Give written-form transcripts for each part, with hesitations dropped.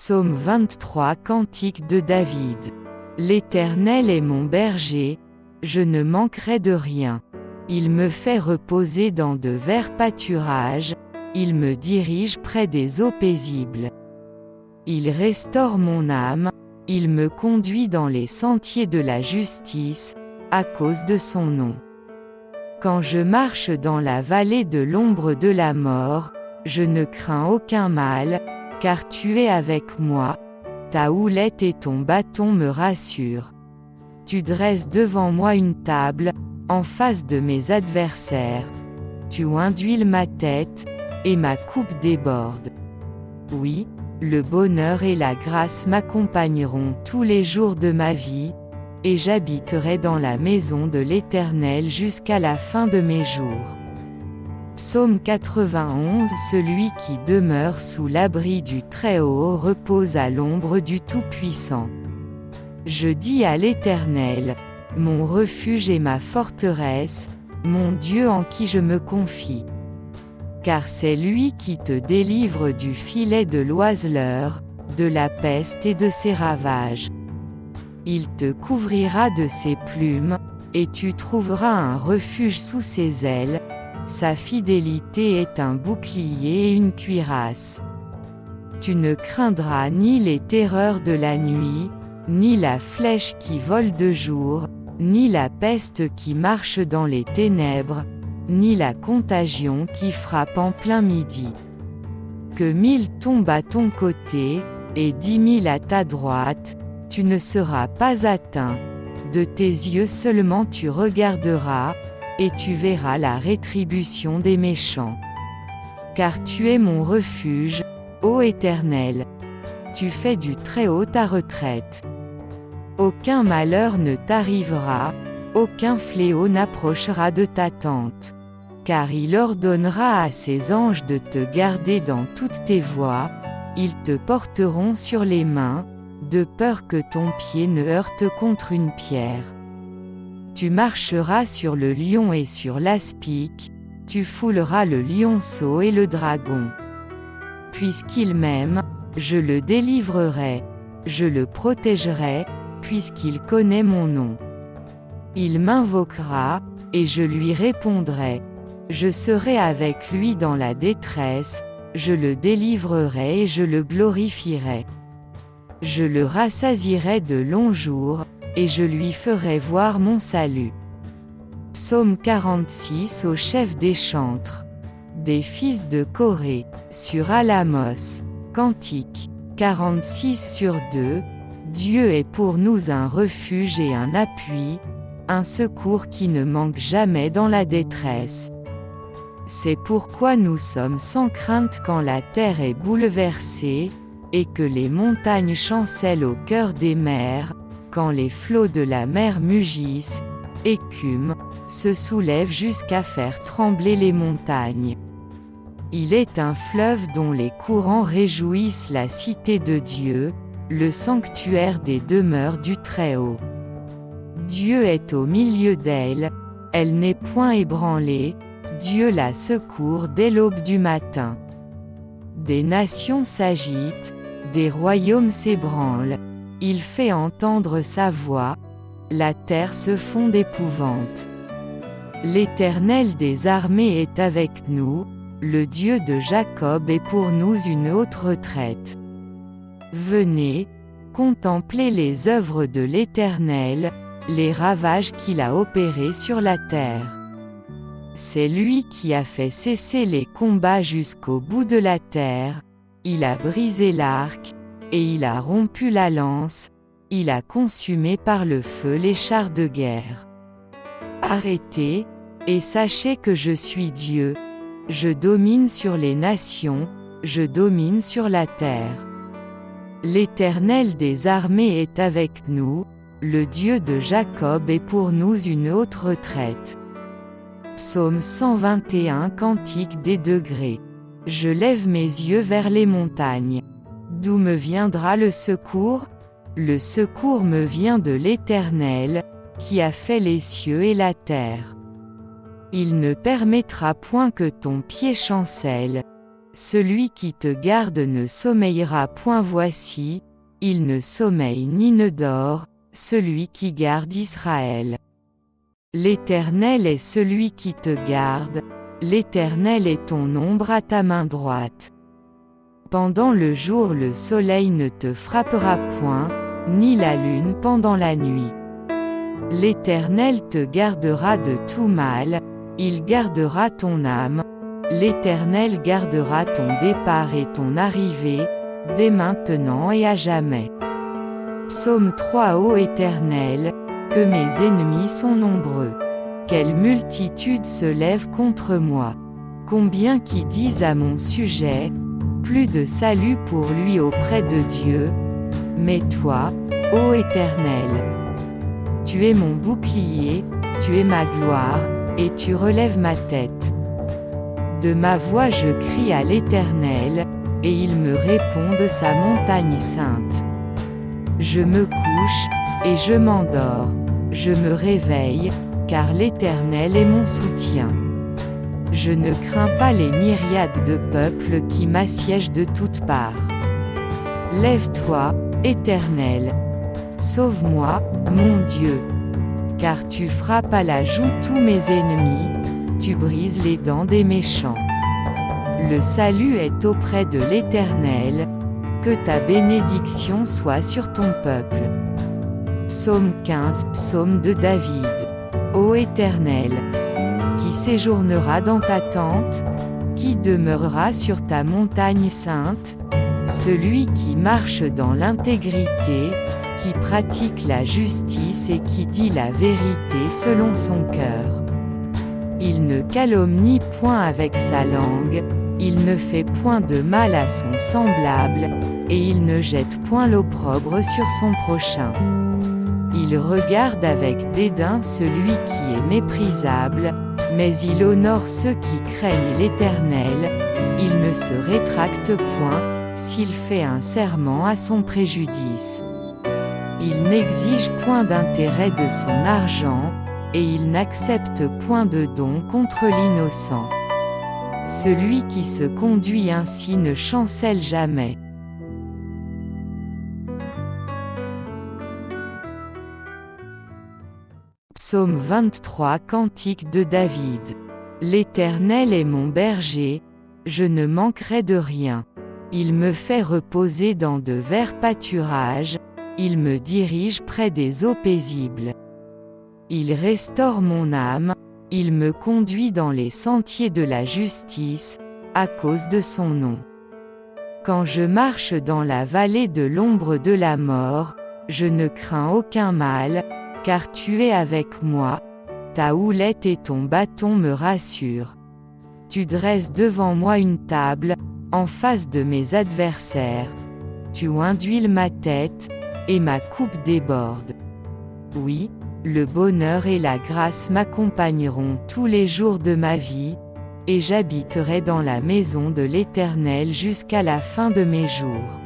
Psaume 23 Cantique de David. L'Éternel est mon berger, je ne manquerai de rien. Il me fait reposer dans de verts pâturages, il me dirige près des eaux paisibles. Il restaure mon âme, il me conduit dans les sentiers de la justice, à cause de son nom. Quand je marche dans la vallée de l'ombre de la mort, je ne crains aucun mal, car tu es avec moi, ta houlette et ton bâton me rassurent. Tu dresses devant moi une table, en face de mes adversaires. Tu induis ma tête, et ma coupe déborde. Oui, le bonheur et la grâce m'accompagneront tous les jours de ma vie, et j'habiterai dans la maison de l'Éternel jusqu'à la fin de mes jours. Psaume 91. Celui qui demeure sous l'abri du Très-Haut repose à l'ombre du Tout-Puissant. Je dis à l'Éternel, mon refuge et ma forteresse, mon Dieu en qui je me confie. Car c'est lui qui te délivre du filet de l'oiseleur, de la peste et de ses ravages. Il te couvrira de ses plumes, et tu trouveras un refuge sous ses ailes. Sa fidélité est un bouclier et une cuirasse. Tu ne craindras ni les terreurs de la nuit, ni la flèche qui vole de jour, ni la peste qui marche dans les ténèbres, ni la contagion qui frappe en plein midi. Que 1000 tombent à ton côté, et 10 000 à ta droite, tu ne seras pas atteint. De tes yeux seulement tu regarderas, et tu verras la rétribution des méchants. Car tu es mon refuge, ô Éternel. Tu fais du Très-Haut ta retraite. Aucun malheur ne t'arrivera, aucun fléau n'approchera de ta tente. Car il ordonnera à ses anges de te garder dans toutes tes voies, ils te porteront sur les mains, de peur que ton pied ne heurte contre une pierre. Tu marcheras sur le lion et sur l'aspic, tu fouleras le lionceau et le dragon. Puisqu'il m'aime, je le délivrerai, je le protégerai, puisqu'il connaît mon nom. Il m'invoquera, et je lui répondrai. Je serai avec lui dans la détresse, je le délivrerai et je le glorifierai. Je le rassasierai de longs jours, et je lui ferai voir mon salut. Psaume 46 au chef des chantres. Des fils de Corée, sur Alamos. Cantique 46/2. Dieu est pour nous un refuge et un appui, un secours qui ne manque jamais dans la détresse. C'est pourquoi nous sommes sans crainte quand la terre est bouleversée, et que les montagnes chancellent au cœur des mers, quand les flots de la mer mugissent, écument, se soulèvent jusqu'à faire trembler les montagnes. Il est un fleuve dont les courants réjouissent la cité de Dieu, le sanctuaire des demeures du Très-Haut. Dieu est au milieu d'elle, elle n'est point ébranlée, Dieu la secourt dès l'aube du matin. Des nations s'agitent, des royaumes s'ébranlent, il fait entendre sa voix, la terre se fond d'épouvante. L'Éternel des armées est avec nous, le Dieu de Jacob est pour nous une haute retraite. Venez, contemplez les œuvres de l'Éternel, les ravages qu'il a opérés sur la terre. C'est lui qui a fait cesser les combats jusqu'au bout de la terre, il a brisé l'arc, et il a rompu la lance, il a consumé par le feu les chars de guerre. Arrêtez, et sachez que je suis Dieu, je domine sur les nations, je domine sur la terre. L'Éternel des armées est avec nous, le Dieu de Jacob est pour nous une haute retraite. Psaume 121 Cantique des degrés. Je lève mes yeux vers les montagnes. D'où me viendra le secours? Le secours me vient de l'Éternel, qui a fait les cieux et la terre. Il ne permettra point que ton pied chancelle. Celui qui te garde ne sommeillera point. Voici, il ne sommeille ni ne dort, celui qui garde Israël. L'Éternel est celui qui te garde, l'Éternel est ton ombre à ta main droite. Pendant le jour le soleil ne te frappera point, ni la lune pendant la nuit. L'Éternel te gardera de tout mal, il gardera ton âme, l'Éternel gardera ton départ et ton arrivée, dès maintenant et à jamais. Psaume 3. Ô Éternel, que mes ennemis sont nombreux. Quelle multitude se lève contre moi. Combien qui disent à mon sujet, plus de salut pour lui auprès de Dieu. Mais toi, ô Éternel, tu es mon bouclier, tu es ma gloire, et tu relèves ma tête. De ma voix je crie à l'Éternel, et il me répond de sa montagne sainte. Je me couche, et je m'endors, je me réveille, car l'Éternel est mon soutien. Je ne crains pas les myriades de peuples qui m'assiègent de toutes parts. Lève-toi, Éternel. Sauve-moi, mon Dieu. Car tu frappes à la joue tous mes ennemis, tu brises les dents des méchants. Le salut est auprès de l'Éternel, que ta bénédiction soit sur ton peuple. Psaume 15. Psaume de David. Ô Éternel, qui séjournera dans ta tente, qui demeurera sur ta montagne sainte, celui qui marche dans l'intégrité, qui pratique la justice et qui dit la vérité selon son cœur. Il ne calomnie point avec sa langue, il ne fait point de mal à son semblable, et il ne jette point l'opprobre sur son prochain. Il regarde avec dédain celui qui est méprisable, mais il honore ceux qui craignent l'Éternel, il ne se rétracte point, s'il fait un serment à son préjudice. Il n'exige point d'intérêt de son argent, et il n'accepte point de don contre l'innocent. Celui qui se conduit ainsi ne chancelle jamais. Psaume 23. Cantique de David. L'Éternel est mon berger, je ne manquerai de rien. Il me fait reposer dans de verts pâturages, il me dirige près des eaux paisibles. Il restaure mon âme, il me conduit dans les sentiers de la justice, à cause de son nom. Quand je marche dans la vallée de l'ombre de la mort, je ne crains aucun mal, car tu es avec moi, ta houlette et ton bâton me rassurent. Tu dresses devant moi une table, en face de mes adversaires. Tu induis ma tête, et ma coupe déborde. Oui, le bonheur et la grâce m'accompagneront tous les jours de ma vie, et j'habiterai dans la maison de l'Éternel jusqu'à la fin de mes jours.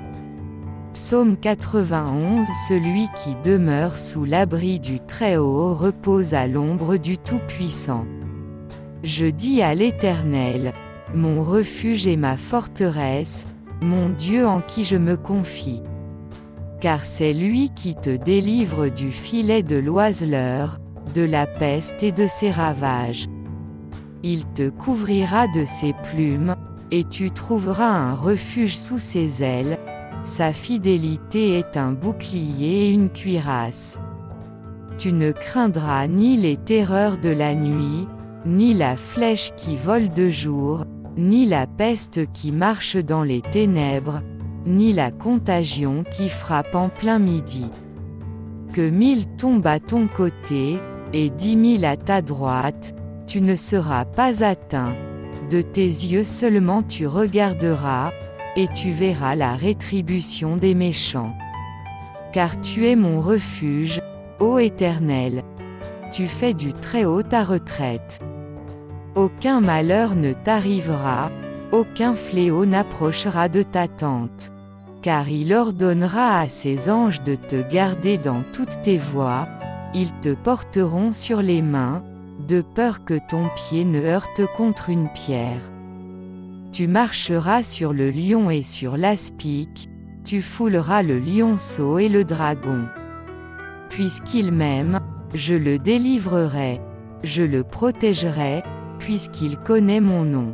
Psaume 91. Celui qui demeure sous l'abri du Très-Haut repose à l'ombre du Tout-Puissant. Je dis à l'Éternel, mon refuge et ma forteresse, mon Dieu en qui je me confie. Car c'est lui qui te délivre du filet de l'oiseleur, de la peste et de ses ravages. Il te couvrira de ses plumes, et tu trouveras un refuge sous ses ailes. Sa fidélité est un bouclier et une cuirasse. Tu ne craindras ni les terreurs de la nuit, ni la flèche qui vole de jour, ni la peste qui marche dans les ténèbres, ni la contagion qui frappe en plein midi. Que 1000 tombent à ton côté, et 10 000 à ta droite, tu ne seras pas atteint. De tes yeux seulement tu regarderas, et tu verras la rétribution des méchants. Car tu es mon refuge, ô Éternel. Tu fais du Très-Haut ta retraite. Aucun malheur ne t'arrivera, aucun fléau n'approchera de ta tente. Car il ordonnera à ses anges de te garder dans toutes tes voies, ils te porteront sur les mains, de peur que ton pied ne heurte contre une pierre. Tu marcheras sur le lion et sur l'aspic, tu fouleras le lionceau et le dragon. Puisqu'il m'aime, je le délivrerai, je le protégerai, puisqu'il connaît mon nom.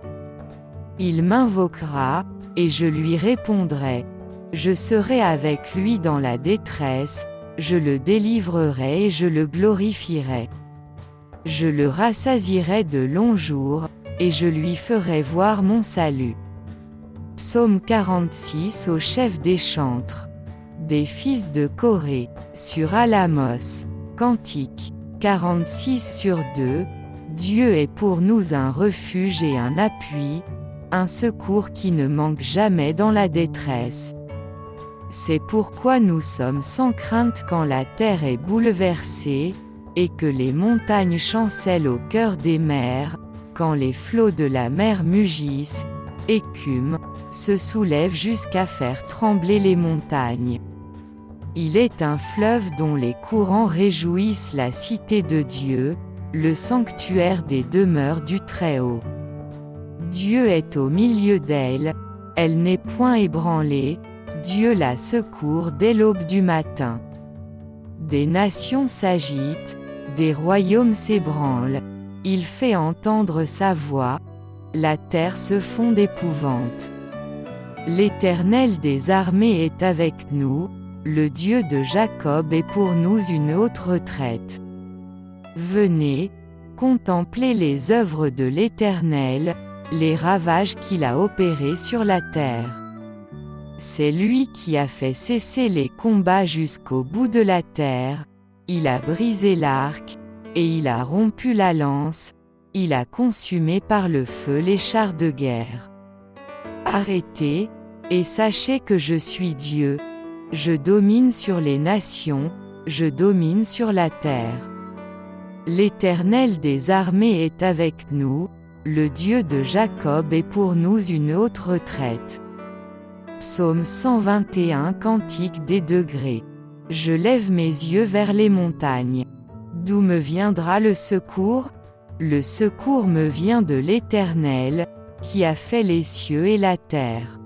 Il m'invoquera, et je lui répondrai. Je serai avec lui dans la détresse, je le délivrerai et je le glorifierai. Je le rassasierai de longs jours, et je lui ferai voir mon salut. Psaume 46 au chef des chantres. Des fils de Corée, sur Alamos. Cantique 46/2. Dieu est pour nous un refuge et un appui, un secours qui ne manque jamais dans la détresse. C'est pourquoi nous sommes sans crainte quand la terre est bouleversée, et que les montagnes chancellent au cœur des mers, quand les flots de la mer mugissent, écument, se soulèvent jusqu'à faire trembler les montagnes. Il est un fleuve dont les courants réjouissent la cité de Dieu, le sanctuaire des demeures du Très-Haut. Dieu est au milieu d'elle, elle n'est point ébranlée, Dieu la secourt dès l'aube du matin. Des nations s'agitent, des royaumes s'ébranlent, il fait entendre sa voix, la terre se fond d'épouvante. L'Éternel des armées est avec nous, le Dieu de Jacob est pour nous une haute retraite. Venez, contemplez les œuvres de l'Éternel, les ravages qu'il a opérés sur la terre. C'est lui qui a fait cesser les combats jusqu'au bout de la terre, il a brisé l'arc, et il a rompu la lance, il a consumé par le feu les chars de guerre. Arrêtez, et sachez que je suis Dieu, je domine sur les nations, je domine sur la terre. L'Éternel des armées est avec nous, le Dieu de Jacob est pour nous une haute retraite. Psaume 121 Cantique des degrés. Je lève mes yeux vers les montagnes. D'où me viendra le secours? Le secours me vient de l'Éternel, qui a fait les cieux et la terre.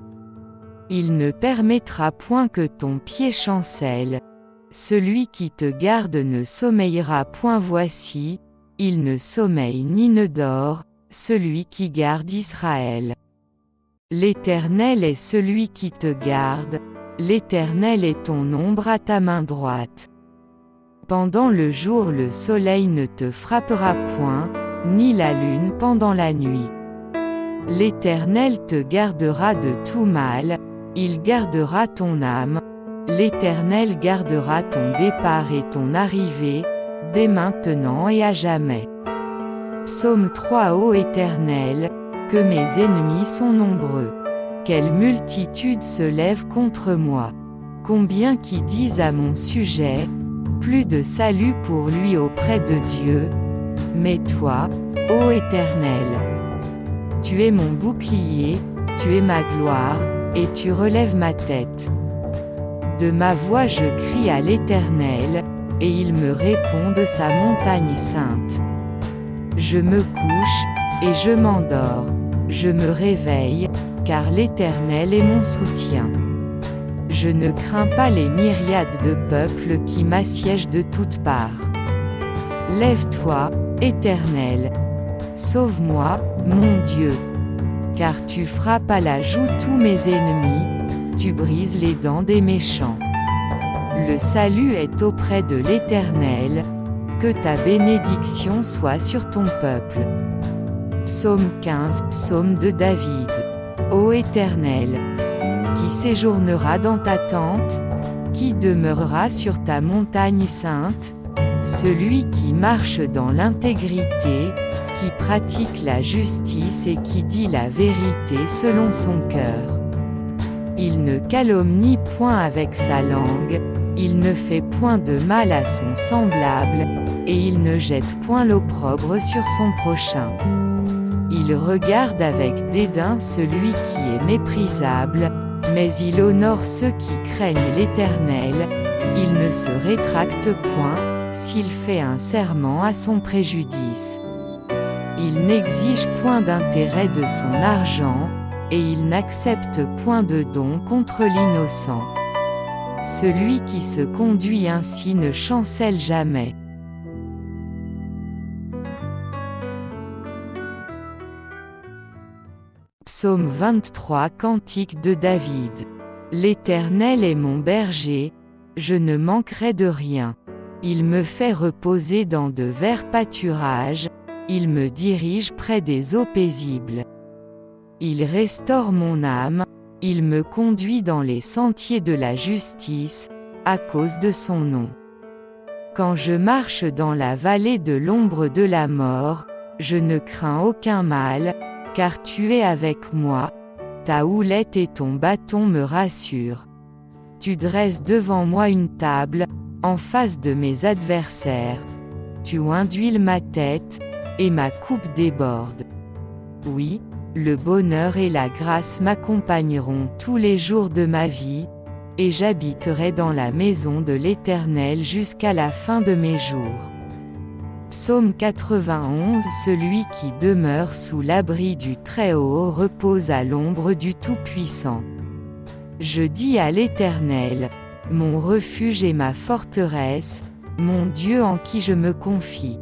Il ne permettra point que ton pied chancelle. Celui qui te garde ne sommeillera point. Voici, il ne sommeille ni ne dort, celui qui garde Israël. L'Éternel est celui qui te garde, l'Éternel est ton ombre à ta main droite. Pendant le jour le soleil ne te frappera point, ni la lune pendant la nuit. L'Éternel te gardera de tout mal, il gardera ton âme, l'Éternel gardera ton départ et ton arrivée, dès maintenant et à jamais. Psaume 3 Ô Éternel, que mes ennemis sont nombreux. Quelle multitude se lève contre moi. Combien qui disent à mon sujet, plus de salut pour lui auprès de Dieu. Mais toi, ô Éternel, tu es mon bouclier, tu es ma gloire, et tu relèves ma tête. De ma voix je crie à l'Éternel, et il me répond de sa montagne sainte. Je me couche, et je m'endors. Je me réveille, car l'Éternel est mon soutien. Je ne crains pas les myriades de peuples qui m'assiègent de toutes parts. Lève-toi, Éternel. Sauve-moi, mon Dieu. Car tu frappes à la joue tous mes ennemis, tu brises les dents des méchants. Le salut est auprès de l'Éternel, que ta bénédiction soit sur ton peuple. Psaume 15 Psaume de David. Ô Éternel, qui séjournera dans ta tente? Qui demeurera sur ta montagne sainte? Celui qui marche dans l'intégrité, qui pratique la justice et qui dit la vérité selon son cœur. Il ne calomnie point avec sa langue, il ne fait point de mal à son semblable, et il ne jette point l'opprobre sur son prochain. Il regarde avec dédain celui qui est méprisable, mais il honore ceux qui craignent l'Éternel, il ne se rétracte point, s'il fait un serment à son préjudice. Il n'exige point d'intérêt de son argent, et il n'accepte point de don contre l'innocent. Celui qui se conduit ainsi ne chancelle jamais. Psaume 23. Cantique de David. L'Éternel est mon berger, je ne manquerai de rien. Il me fait reposer dans de verts pâturages, il me dirige près des eaux paisibles. Il restaure mon âme, il me conduit dans les sentiers de la justice, à cause de son nom. Quand je marche dans la vallée de l'ombre de la mort, je ne crains aucun mal, car tu es avec moi, ta houlette et ton bâton me rassurent. Tu dresses devant moi une table, en face de mes adversaires. Tu induis ma tête, et ma coupe déborde. Oui, le bonheur et la grâce m'accompagneront tous les jours de ma vie, et j'habiterai dans la maison de l'Éternel jusqu'à la fin de mes jours. Psaume 91. Celui qui demeure sous l'abri du Très-Haut repose à l'ombre du Tout-Puissant. Je dis à l'Éternel, mon refuge et ma forteresse, mon Dieu en qui je me confie.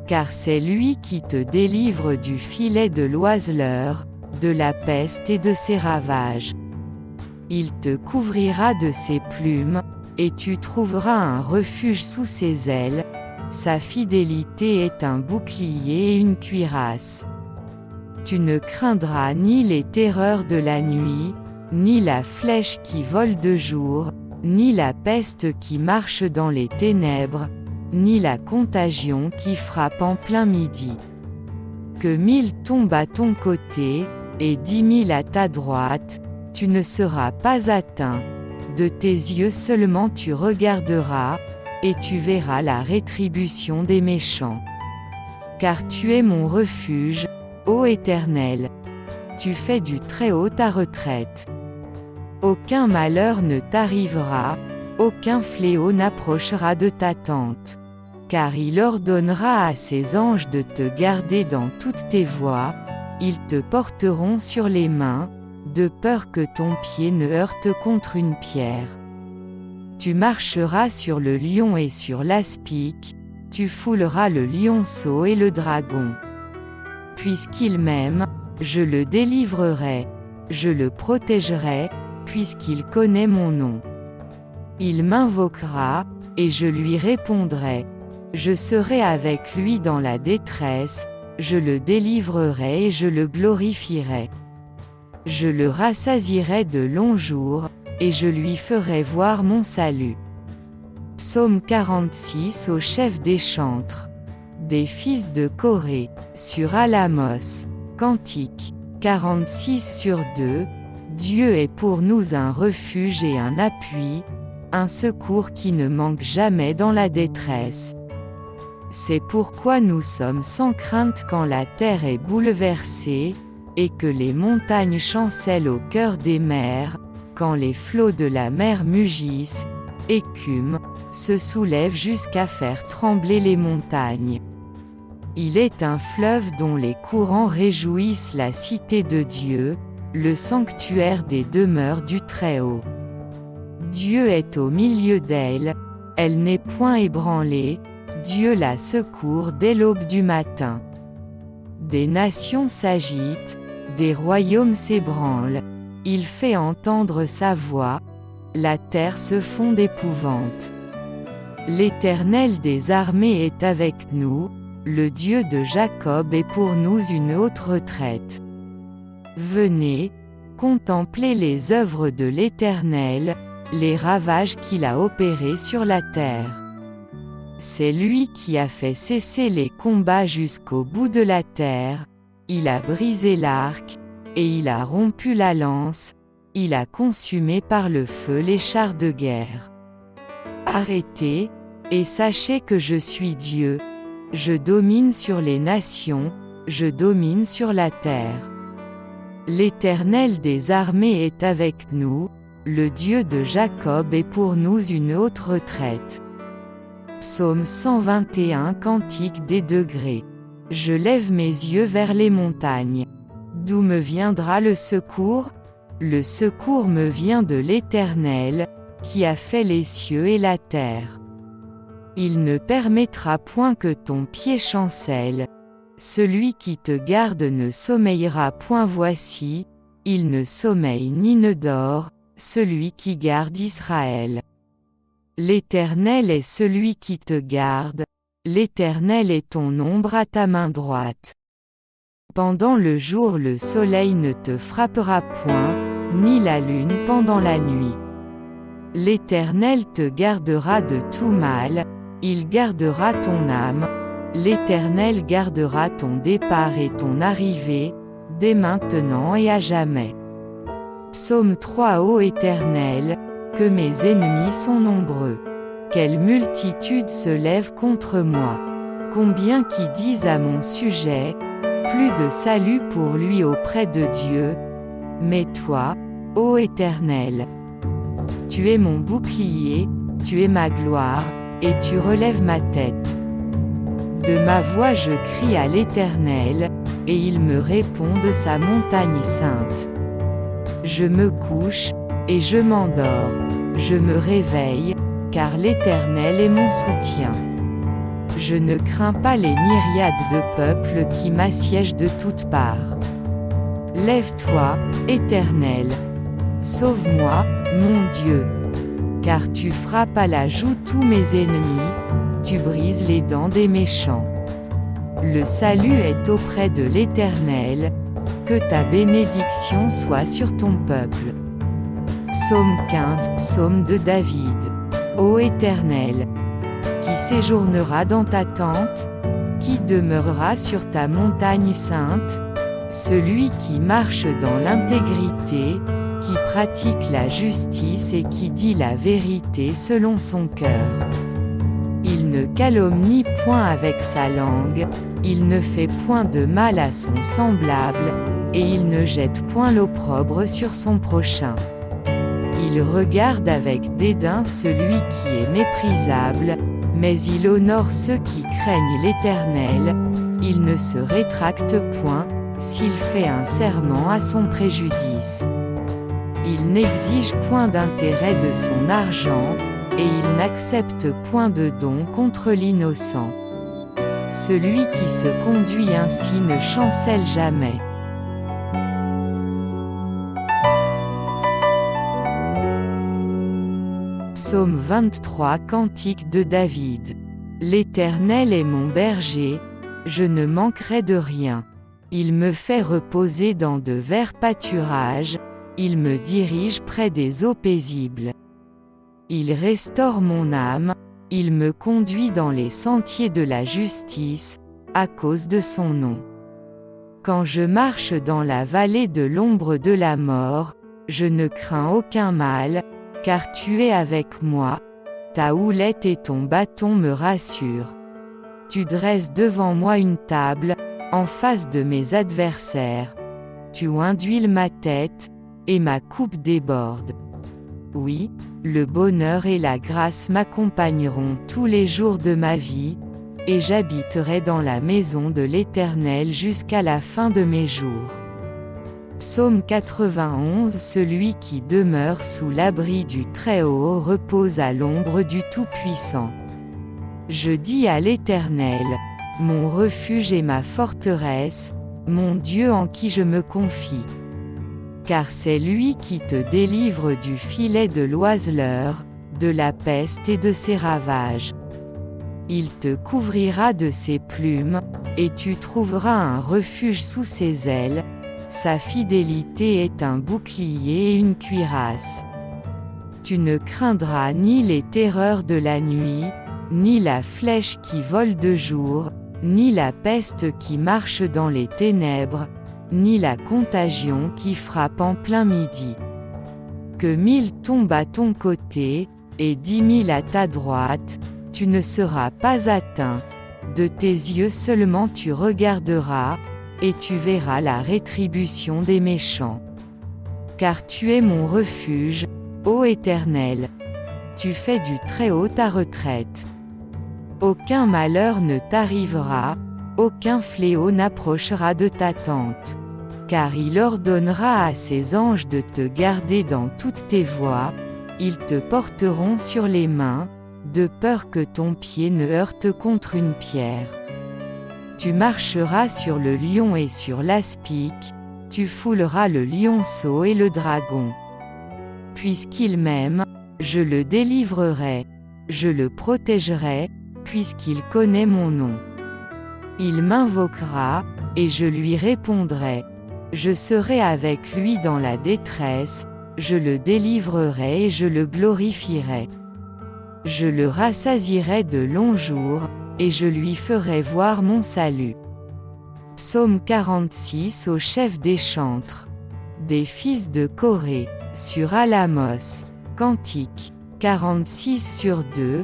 Car c'est lui qui te délivre du filet de l'oiseleur, de la peste et de ses ravages. Il te couvrira de ses plumes, et tu trouveras un refuge sous ses ailes. Sa fidélité est un bouclier et une cuirasse. Tu ne craindras ni les terreurs de la nuit, ni la flèche qui vole de jour, ni la peste qui marche dans les ténèbres, ni la contagion qui frappe en plein midi. Que 1000 tombent à ton côté, et 10 000 à ta droite, tu ne seras pas atteint. De tes yeux seulement tu regarderas, et tu verras la rétribution des méchants. Car tu es mon refuge, ô Éternel. Tu fais du Très-Haut ta retraite. Aucun malheur ne t'arrivera, aucun fléau n'approchera de ta tente. Car il ordonnera à ses anges de te garder dans toutes tes voies, ils te porteront sur les mains, de peur que ton pied ne heurte contre une pierre. Tu marcheras sur le lion et sur l'aspic, tu fouleras le lionceau et le dragon. Puisqu'il m'aime, je le délivrerai, je le protégerai, puisqu'il connaît mon nom. Il m'invoquera, et je lui répondrai. Je serai avec lui dans la détresse, je le délivrerai et je le glorifierai. Je le rassasierai de longs jours, et je lui ferai voir mon salut. Psaume 46. Au chef des chantres. Des fils de Corée, sur Alamos. Cantique 46/2. Dieu est pour nous un refuge et un appui, un secours qui ne manque jamais dans la détresse. C'est pourquoi nous sommes sans crainte quand la terre est bouleversée, et que les montagnes chancellent au cœur des mers, quand les flots de la mer mugissent, écument, se soulèvent jusqu'à faire trembler les montagnes. Il est un fleuve dont les courants réjouissent la cité de Dieu, le sanctuaire des demeures du Très-Haut. Dieu est au milieu d'elle, elle n'est point ébranlée, Dieu la secourt dès l'aube du matin. Des nations s'agitent, des royaumes s'ébranlent, il fait entendre sa voix, la terre se fond d'épouvante. L'Éternel des armées est avec nous, le Dieu de Jacob est pour nous une haute retraite. Venez, contemplez les œuvres de l'Éternel, les ravages qu'il a opérés sur la terre. C'est lui qui a fait cesser les combats jusqu'au bout de la terre, il a brisé l'arc, et il a rompu la lance, il a consumé par le feu les chars de guerre. Arrêtez, et sachez que je suis Dieu, je domine sur les nations, je domine sur la terre. L'Éternel des armées est avec nous, le Dieu de Jacob est pour nous une haute retraite. Psaume 121. Cantique des degrés. Je lève mes yeux vers les montagnes. D'où me viendra le secours? Le secours me vient de l'Éternel, qui a fait les cieux et la terre. Il ne permettra point que ton pied chancelle. Celui qui te garde ne sommeillera point. Voici, il ne sommeille ni ne dort, celui qui garde Israël. L'Éternel est celui qui te garde, l'Éternel est ton ombre à ta main droite. Pendant le jour le soleil ne te frappera point, ni la lune pendant la nuit. L'Éternel te gardera de tout mal, il gardera ton âme, l'Éternel gardera ton départ et ton arrivée, dès maintenant et à jamais. Psaume 3. Ô Éternel, que mes ennemis sont nombreux. Quelle multitude se lève contre moi. Combien qui disent à mon sujet, plus de salut pour lui auprès de Dieu. Mais toi, ô Éternel, tu es mon bouclier, tu es ma gloire, et tu relèves ma tête. De ma voix je crie à l'Éternel, et il me répond de sa montagne sainte. Je me couche, et je m'endors, je me réveille, car l'Éternel est mon soutien. Je ne crains pas les myriades de peuples qui m'assiègent de toutes parts. Lève-toi, Éternel. Sauve-moi, mon Dieu. Car tu frappes à la joue tous mes ennemis, tu brises les dents des méchants. Le salut est auprès de l'Éternel, que ta bénédiction soit sur ton peuple. Psaume 15. Psaume de David. Ô Éternel, qui séjournera dans ta tente? Qui demeurera sur ta montagne sainte? Celui qui marche dans l'intégrité, qui pratique la justice et qui dit la vérité selon son cœur. Il ne calomnie point avec sa langue, il ne fait point de mal à son semblable, et il ne jette point l'opprobre sur son prochain. Il regarde avec dédain celui qui est méprisable, mais il honore ceux qui craignent l'Éternel, il ne se rétracte point, s'il fait un serment à son préjudice. Il n'exige point d'intérêt de son argent, et il n'accepte point de don contre l'innocent. Celui qui se conduit ainsi ne chancelle jamais. Psaume 23. Cantique de David. L'Éternel est mon berger, je ne manquerai de rien. Il me fait reposer dans de verts pâturages, il me dirige près des eaux paisibles. Il restaure mon âme, il me conduit dans les sentiers de la justice, à cause de son nom. Quand je marche dans la vallée de l'ombre de la mort, je ne crains aucun mal, car tu es avec moi, ta houlette et ton bâton me rassurent. Tu dresses devant moi une table, en face de mes adversaires. Tu induis ma tête, et ma coupe déborde. Oui, le bonheur et la grâce m'accompagneront tous les jours de ma vie, et j'habiterai dans la maison de l'Éternel jusqu'à la fin de mes jours. Psaume 91. Celui qui demeure sous l'abri du Très-Haut repose à l'ombre du Tout-Puissant. Je dis à l'Éternel, mon refuge et ma forteresse, mon Dieu en qui je me confie. Car c'est lui qui te délivre du filet de l'oiseleur, de la peste et de ses ravages. Il te couvrira de ses plumes, et tu trouveras un refuge sous ses ailes. Sa fidélité est un bouclier et une cuirasse. Tu ne craindras ni les terreurs de la nuit, ni la flèche qui vole de jour, ni la peste qui marche dans les ténèbres, ni la contagion qui frappe en plein midi. Que 1000 tombent à ton côté, et 10 000 à ta droite, tu ne seras pas atteint. De tes yeux seulement tu regarderas, et tu verras la rétribution des méchants. Car tu es mon refuge, ô Éternel. Tu fais du Très-Haut ta retraite. Aucun malheur ne t'arrivera, aucun fléau n'approchera de ta tente. Car il ordonnera à ses anges de te garder dans toutes tes voies, ils te porteront sur les mains, de peur que ton pied ne heurte contre une pierre. Tu marcheras sur le lion et sur l'aspic, tu fouleras le lionceau et le dragon. Puisqu'il m'aime, je le délivrerai, je le protégerai, puisqu'il connaît mon nom. Il m'invoquera, et je lui répondrai. Je serai avec lui dans la détresse, je le délivrerai et je le glorifierai. Je le rassasierai de longs jours, et je lui ferai voir mon salut. Psaume 46 au chef des chantres. Des fils de Corée, sur Alamos. Cantique 46/2.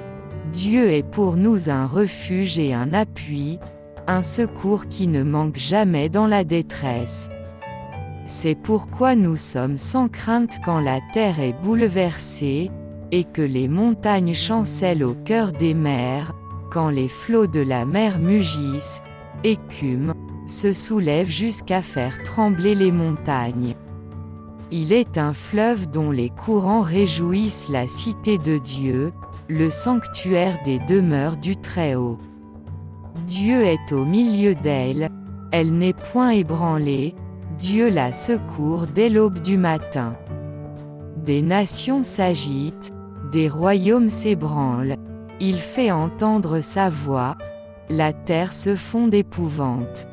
Dieu est pour nous un refuge et un appui, un secours qui ne manque jamais dans la détresse. C'est pourquoi nous sommes sans crainte quand la terre est bouleversée, et que les montagnes chancellent au cœur des mers, quand les flots de la mer mugissent, écument, se soulèvent jusqu'à faire trembler les montagnes. Il est un fleuve dont les courants réjouissent la cité de Dieu, le sanctuaire des demeures du Très-Haut. Dieu est au milieu d'elle, elle n'est point ébranlée, Dieu la secourt dès l'aube du matin. Des nations s'agitent, des royaumes s'ébranlent, il fait entendre sa voix, la terre se fond d'épouvante.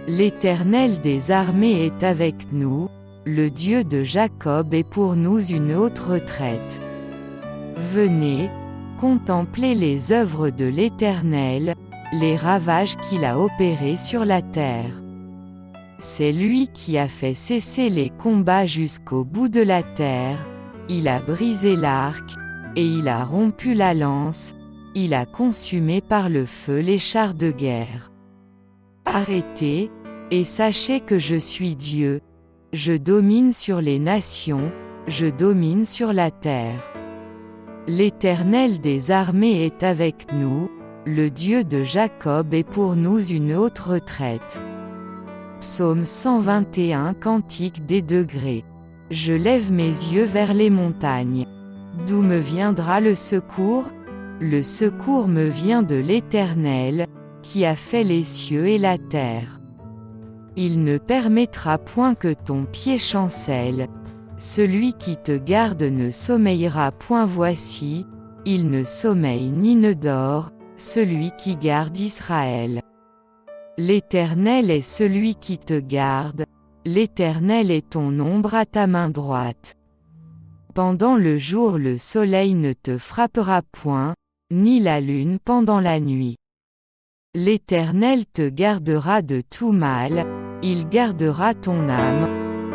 L'Éternel des armées est avec nous, le Dieu de Jacob est pour nous une haute retraite. Venez, contemplez les œuvres de l'Éternel, les ravages qu'il a opérés sur la terre. C'est lui qui a fait cesser les combats jusqu'au bout de la terre, il a brisé l'arc, et il a rompu la lance, il a consumé par le feu les chars de guerre. Arrêtez, et sachez que je suis Dieu, je domine sur les nations, je domine sur la terre. L'Éternel des armées est avec nous, le Dieu de Jacob est pour nous une haute retraite. Psaume 121 Cantique des degrés. Je lève mes yeux vers les montagnes. D'où me viendra le secours? Le secours me vient de l'Éternel, qui a fait les cieux et la terre. Il ne permettra point que ton pied chancelle. Celui qui te garde ne sommeillera point. Voici, il ne sommeille ni ne dort, celui qui garde Israël. L'Éternel est celui qui te garde, l'Éternel est ton ombre à ta main droite. Pendant le jour le soleil ne te frappera point, ni la lune pendant la nuit. L'Éternel te gardera de tout mal, il gardera ton âme,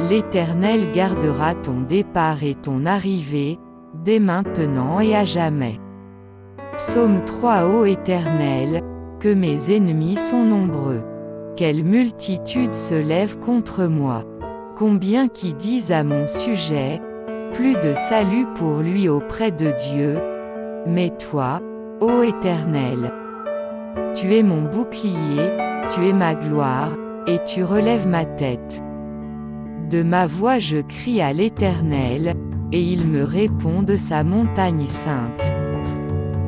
l'Éternel gardera ton départ et ton arrivée, dès maintenant et à jamais. Psaume 3. Ô Éternel, que mes ennemis sont nombreux. Quelle multitude se lève contre moi. Combien qui disent à mon sujet, plus de salut pour lui auprès de Dieu. Mais toi, ô Éternel, tu es mon bouclier, tu es ma gloire, et tu relèves ma tête. De ma voix je crie à l'Éternel, et il me répond de sa montagne sainte.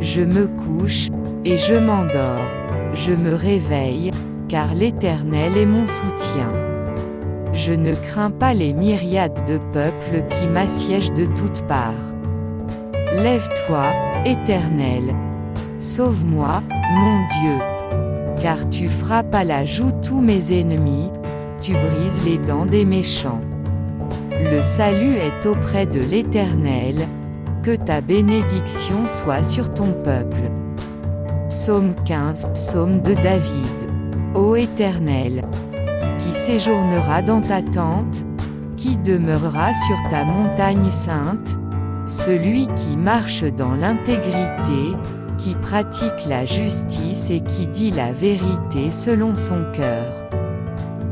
Je me couche, et je m'endors, je me réveille, car l'Éternel est mon soutien. Je ne crains pas les myriades de peuples qui m'assiègent de toutes parts. Lève-toi, Éternel. Sauve-moi, mon Dieu. Car tu frappes à la joue tous mes ennemis, tu brises les dents des méchants. Le salut est auprès de l'Éternel, que ta bénédiction soit sur ton peuple. Psaume 15. Psaume de David. Ô Éternel, qui séjournera dans ta tente, qui demeurera sur ta montagne sainte, celui qui marche dans l'intégrité, qui pratique la justice et qui dit la vérité selon son cœur.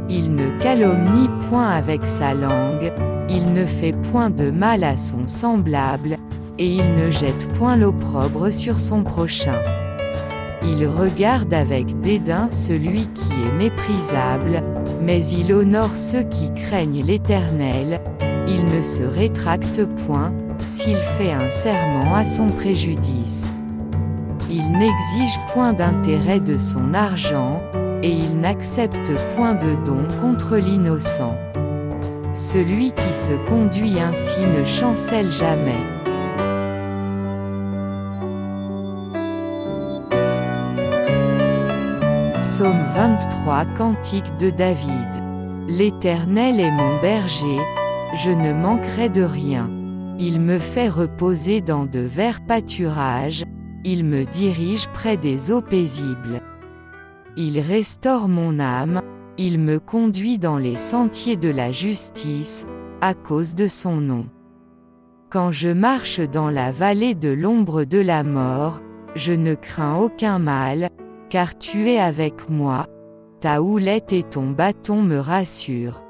Il ne calomnie point avec sa langue, il ne fait point de mal à son semblable, et il ne jette point l'opprobre sur son prochain. Il regarde avec dédain celui qui est méprisable, Mais il honore ceux qui craignent l'Éternel, il ne se rétracte point, s'il fait un serment à son préjudice. Il n'exige point d'intérêt de son argent, et il n'accepte point de don contre l'innocent. Celui qui se conduit ainsi ne chancelle jamais. Psaume 23. Cantique de David. L'Éternel est mon berger, je ne manquerai de rien. Il me fait reposer dans de verts pâturages, il me dirige près des eaux paisibles. Il restaure mon âme, il me conduit dans les sentiers de la justice, à cause de son nom. Quand je marche dans la vallée de l'ombre de la mort, je ne crains aucun mal, car tu es avec moi, ta houlette et ton bâton me rassurent.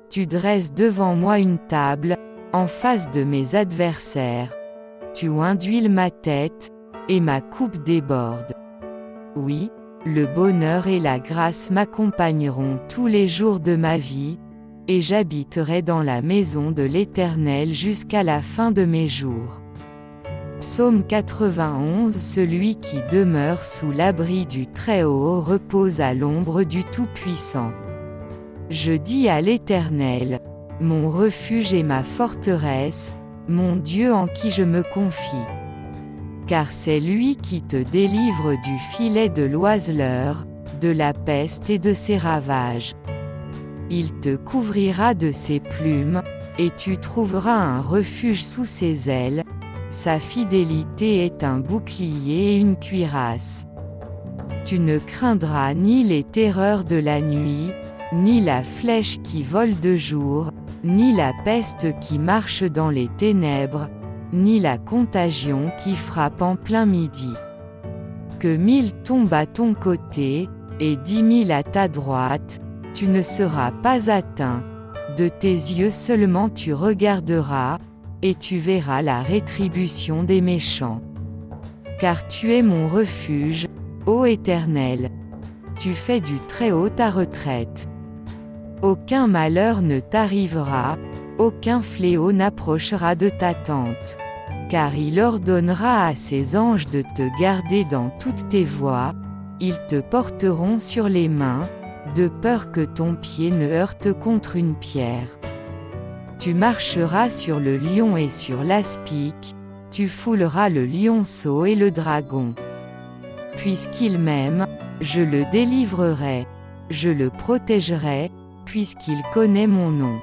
Tu dresses devant moi une table, en face de mes adversaires. Tu induis ma tête, et ma coupe déborde. Oui, le bonheur et la grâce m'accompagneront tous les jours de ma vie, et j'habiterai dans la maison de l'Éternel jusqu'à la fin de mes jours. Psaume 91. Celui qui demeure sous l'abri du Très-Haut repose à l'ombre du Tout-Puissant. Je dis à l'Éternel, mon refuge et ma forteresse, mon Dieu en qui je me confie. Car c'est lui qui te délivre du filet de l'oiseleur, de la peste et de ses ravages. Il te couvrira de ses plumes, et tu trouveras un refuge sous ses ailes. Sa fidélité est un bouclier et une cuirasse. Tu ne craindras ni les terreurs de la nuit, ni la flèche qui vole de jour, ni la peste qui marche dans les ténèbres, ni la contagion qui frappe en plein midi. Que 1000 tombent à ton côté, et 10 000 à ta droite, tu ne seras pas atteint. De tes yeux seulement tu regarderas, et tu verras la rétribution des méchants. Car tu es mon refuge, ô Éternel. Tu fais du Très-Haut ta retraite. Aucun malheur ne t'arrivera, aucun fléau n'approchera de ta tente. Car il ordonnera à ses anges de te garder dans toutes tes voies, ils te porteront sur les mains, de peur que ton pied ne heurte contre une pierre. Tu marcheras sur le lion et sur l'aspic, tu fouleras le lionceau et le dragon. Puisqu'il m'aime, je le délivrerai, je le protégerai, puisqu'il connaît mon nom.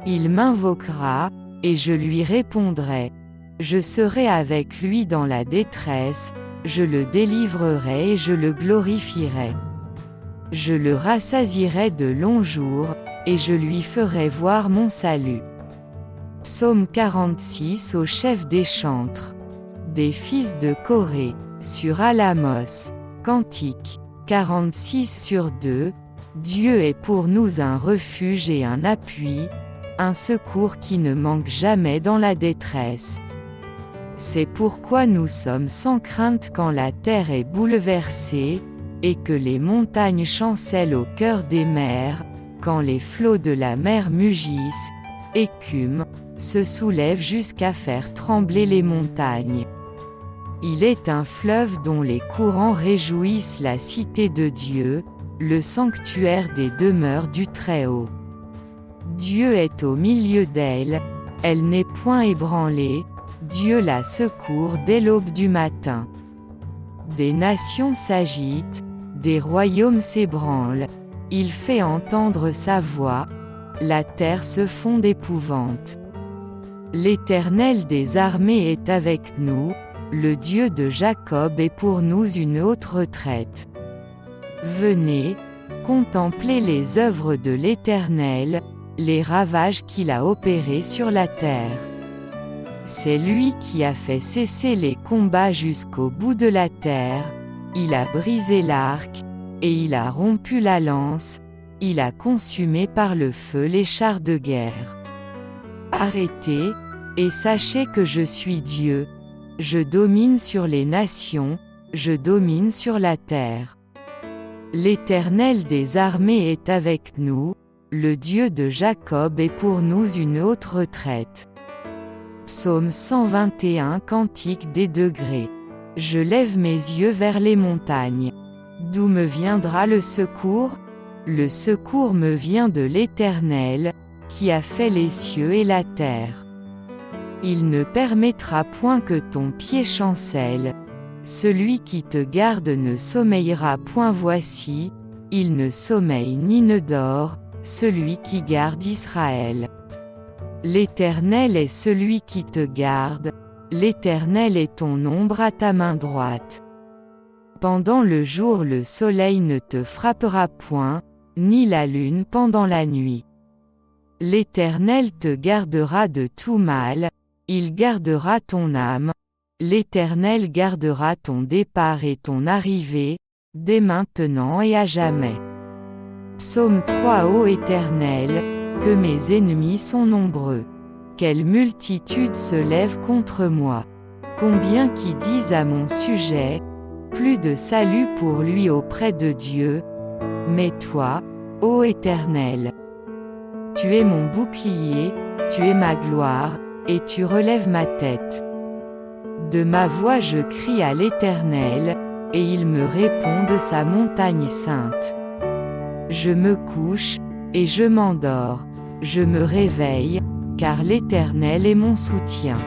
Il m'invoquera, et je lui répondrai. Je serai avec lui dans la détresse, je le délivrerai et je le glorifierai. Je le rassasierai de longs jours, et je lui ferai voir mon salut. Psaume 46. Au chef des chantres. Des fils de Corée, sur Alamos. Cantique 46/2. Dieu est pour nous un refuge et un appui, un secours qui ne manque jamais dans la détresse. C'est pourquoi nous sommes sans crainte quand la terre est bouleversée, et que les montagnes chancellent au cœur des mers, quand les flots de la mer mugissent, écument, se soulèvent jusqu'à faire trembler les montagnes. Il est un fleuve dont les courants réjouissent la cité de Dieu, le sanctuaire des demeures du Très-Haut. Dieu est au milieu d'elle, elle n'est point ébranlée, Dieu la secourt dès l'aube du matin. Des nations s'agitent, des royaumes s'ébranlent, il fait entendre sa voix, la terre se fond d'épouvante. L'Éternel des armées est avec nous, le Dieu de Jacob est pour nous une haute retraite. Venez, contemplez les œuvres de l'Éternel, les ravages qu'il a opérés sur la terre. C'est lui qui a fait cesser les combats jusqu'au bout de la terre, il a brisé l'arc, et il a rompu la lance, il a consumé par le feu les chars de guerre. Arrêtez, et sachez que je suis Dieu, je domine sur les nations, je domine sur la terre. L'Éternel des armées est avec nous, le Dieu de Jacob est pour nous une haute retraite. Psaume 121 Cantique des degrés. Je lève mes yeux vers les montagnes. D'où me viendra le secours? Le secours me vient de l'Éternel, qui a fait les cieux et la terre. Il ne permettra point que ton pied chancelle. Celui qui te garde ne sommeillera point. Voici, il ne sommeille ni ne dort, celui qui garde Israël. L'Éternel est celui qui te garde, l'Éternel est ton ombre à ta main droite. Pendant le jour le soleil ne te frappera point, ni la lune pendant la nuit. L'Éternel te gardera de tout mal, il gardera ton âme, l'Éternel gardera ton départ et ton arrivée, dès maintenant et à jamais. Psaume 3. Ô Éternel, que mes ennemis sont nombreux. Quelle multitude se lève contre moi. Combien qui disent à mon sujet, plus de salut pour lui auprès de Dieu. Mais toi, ô Éternel, tu es mon bouclier, tu es ma gloire, et tu relèves ma tête. De ma voix je crie à l'Éternel, et il me répond de sa montagne sainte. Je me couche, et je m'endors, je me réveille, car l'Éternel est mon soutien.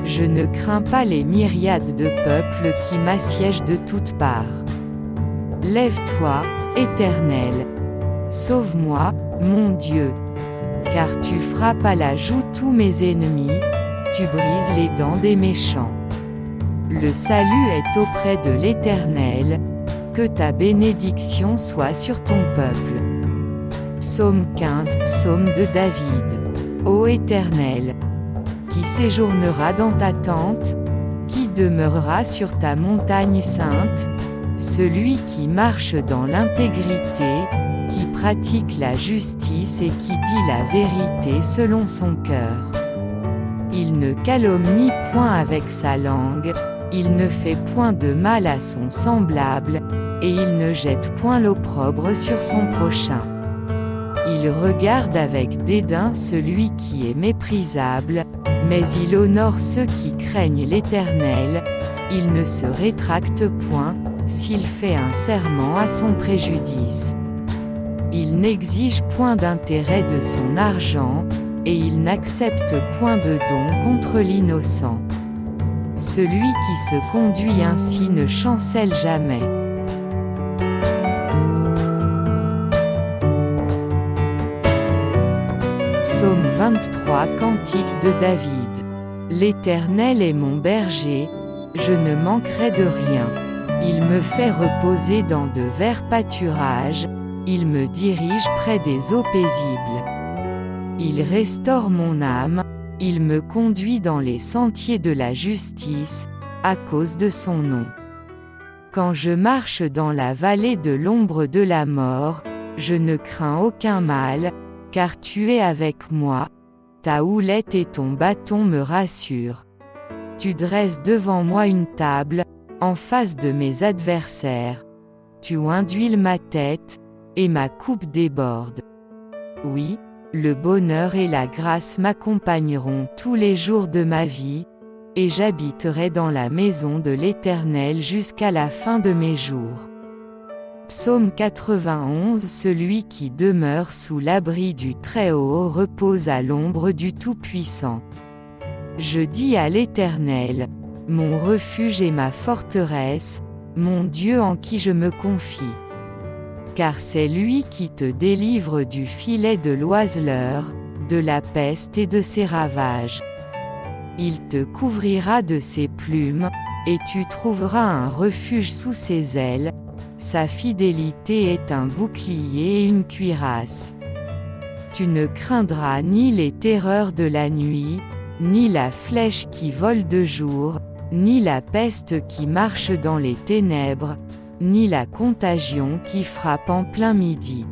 Je ne crains pas les myriades de peuples qui m'assiègent de toutes parts. Lève-toi, Éternel. Sauve-moi, mon Dieu. Car tu frappes à la joue tous mes ennemis, tu brises les dents des méchants. Le salut est auprès de l'Éternel, que ta bénédiction soit sur ton peuple. Psaume 15. Psaume de David. Ô Éternel, qui séjournera dans ta tente? Qui demeurera sur ta montagne sainte? Celui qui marche dans l'intégrité, qui pratique la justice et qui dit la vérité selon son cœur. Il ne calomnie point avec sa langue, il ne fait point de mal à son semblable, et il ne jette point l'opprobre sur son prochain. Il regarde avec dédain celui qui est méprisable, mais il honore ceux qui craignent l'Éternel, il ne se rétracte point, s'il fait un serment à son préjudice. Il n'exige point d'intérêt de son argent, et il n'accepte point de don contre l'innocent. Celui qui se conduit ainsi ne chancelle jamais. Psaume 23 Cantique de David. L'Éternel est mon berger, je ne manquerai de rien. Il me fait reposer dans de verts pâturages, il me dirige près des eaux paisibles. Il restaure mon âme, il me conduit dans les sentiers de la justice, à cause de son nom. Quand je marche dans la vallée de l'ombre de la mort, je ne crains aucun mal, car tu es avec moi, ta houlette et ton bâton me rassurent. Tu dresses devant moi une table, en face de mes adversaires. Tu induis ma tête, et ma coupe déborde. Oui, le bonheur et la grâce m'accompagneront tous les jours de ma vie, et j'habiterai dans la maison de l'Éternel jusqu'à la fin de mes jours. Psaume 91. Celui qui demeure sous l'abri du Très-Haut repose à l'ombre du Tout-Puissant. Je dis à l'Éternel, mon refuge et ma forteresse, mon Dieu en qui je me confie. Car c'est lui qui te délivre du filet de l'oiseleur, de la peste et de ses ravages. Il te couvrira de ses plumes, et tu trouveras un refuge sous ses ailes. Sa fidélité est un bouclier et une cuirasse. Tu ne craindras ni les terreurs de la nuit, ni la flèche qui vole de jour, ni la peste qui marche dans les ténèbres, ni la contagion qui frappe en plein midi.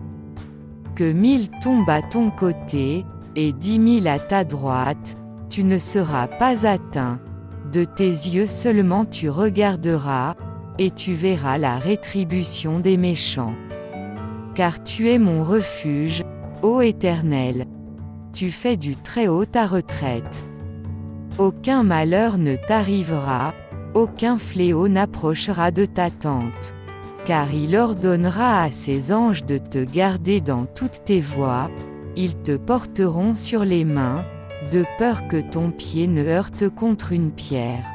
Que 1000 tombent à ton côté, et 10 000 à ta droite, tu ne seras pas atteint. De tes yeux seulement tu regarderas, et tu verras la rétribution des méchants. Car tu es mon refuge, ô Éternel. Tu fais du Très-Haut ta retraite. Aucun malheur ne t'arrivera, aucun fléau n'approchera de ta tente. Car il ordonnera à ses anges de te garder dans toutes tes voies, ils te porteront sur les mains, de peur que ton pied ne heurte contre une pierre.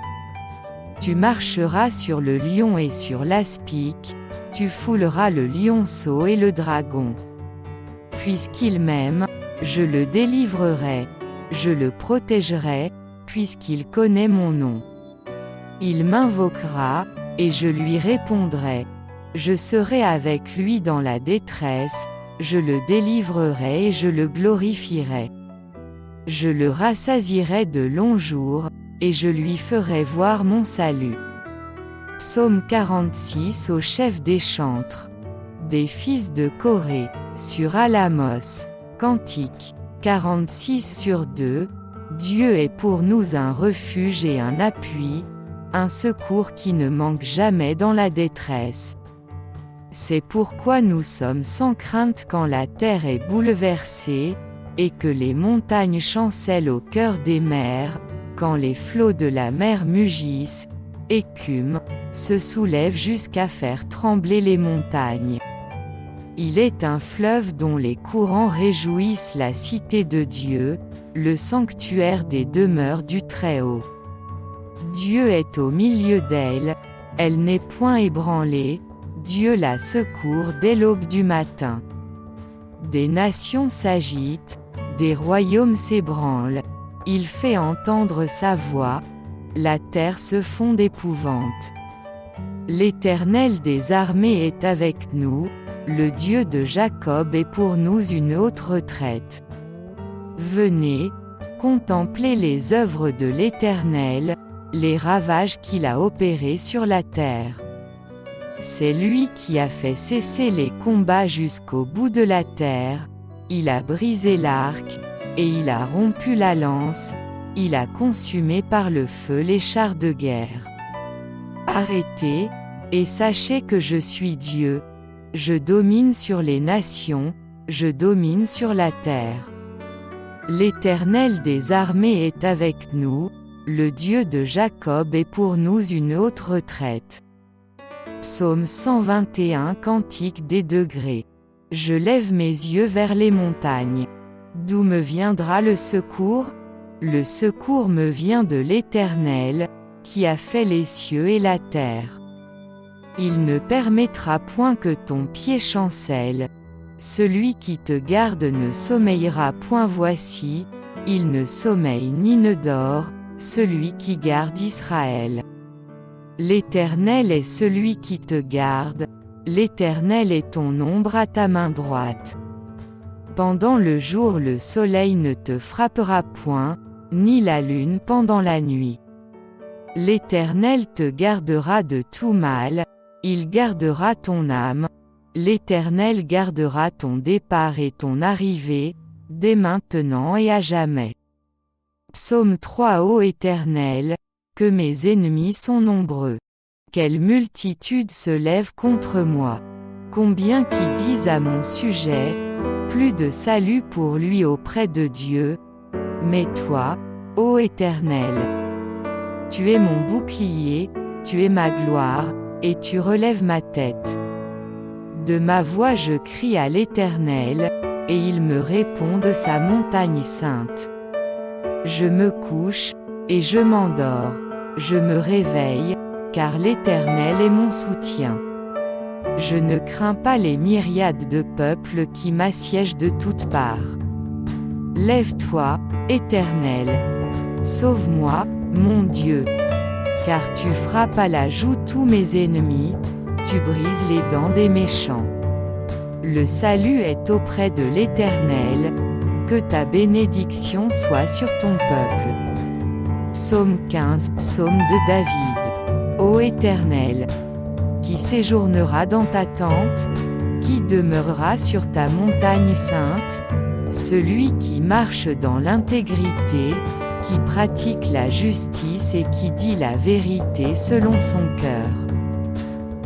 Tu marcheras sur le lion et sur l'aspic, tu fouleras le lionceau et le dragon. Puisqu'il m'aime, je le délivrerai, je le protégerai, puisqu'il connaît mon nom. Il m'invoquera, et je lui répondrai. Je serai avec lui dans la détresse, je le délivrerai et je le glorifierai. Je le rassasierai de longs jours, et je lui ferai voir mon salut. Psaume 46 au chef des chantres. Des fils de Corée, sur Alamos. Cantique 46/2. Dieu est pour nous un refuge et un appui, un secours qui ne manque jamais dans la détresse. C'est pourquoi nous sommes sans crainte quand la terre est bouleversée, et que les montagnes chancellent au cœur des mers, quand les flots de la mer mugissent, écument, se soulèvent jusqu'à faire trembler les montagnes. Il est un fleuve dont les courants réjouissent la cité de Dieu, le sanctuaire des demeures du Très-Haut. Dieu est au milieu d'elle, elle n'est point ébranlée, Dieu la secourt dès l'aube du matin. Des nations s'agitent, des royaumes s'ébranlent, il fait entendre sa voix, la terre se fond d'épouvante. L'Éternel des armées est avec nous, le Dieu de Jacob est pour nous une haute retraite. Venez, contemplez les œuvres de l'Éternel, les ravages qu'il a opérés sur la terre. C'est lui qui a fait cesser les combats jusqu'au bout de la terre, il a brisé l'arc, et il a rompu la lance, il a consumé par le feu les chars de guerre. Arrêtez, et sachez que je suis Dieu, je domine sur les nations, je domine sur la terre. L'Éternel des armées est avec nous, le Dieu de Jacob est pour nous une haute retraite. Psaume 121 Cantique des degrés. Je lève mes yeux vers les montagnes. D'où me viendra le secours? Le secours me vient de l'Éternel, qui a fait les cieux et la terre. Il ne permettra point que ton pied chancelle. Celui qui te garde ne sommeillera point. Voici, il ne sommeille ni ne dort, celui qui garde Israël. L'Éternel est celui qui te garde, l'Éternel est ton ombre à ta main droite. Pendant le jour le soleil ne te frappera point, ni la lune pendant la nuit. L'Éternel te gardera de tout mal, il gardera ton âme, l'Éternel gardera ton départ et ton arrivée, dès maintenant et à jamais. Psaume 3 Ô Éternel, que mes ennemis sont nombreux. Quelle multitude se lève contre moi. Combien qui disent à mon sujet, plus de salut pour lui auprès de Dieu. Mais toi, ô Éternel, tu es mon bouclier, tu es ma gloire, et tu relèves ma tête. De ma voix je crie à l'Éternel, et il me répond de sa montagne sainte. Je me couche, et je m'endors, je me réveille, car l'Éternel est mon soutien. Je ne crains pas les myriades de peuples qui m'assiègent de toutes parts. Lève-toi, Éternel. Sauve-moi, mon Dieu. Car tu frappes à la joue tous mes ennemis, tu brises les dents des méchants. Le salut est auprès de l'Éternel, que ta bénédiction soit sur ton peuple. Psaume 15 Psaume de David. Ô Éternel, qui séjournera dans ta tente, qui demeurera sur ta montagne sainte, celui qui marche dans l'intégrité, qui pratique la justice et qui dit la vérité selon son cœur.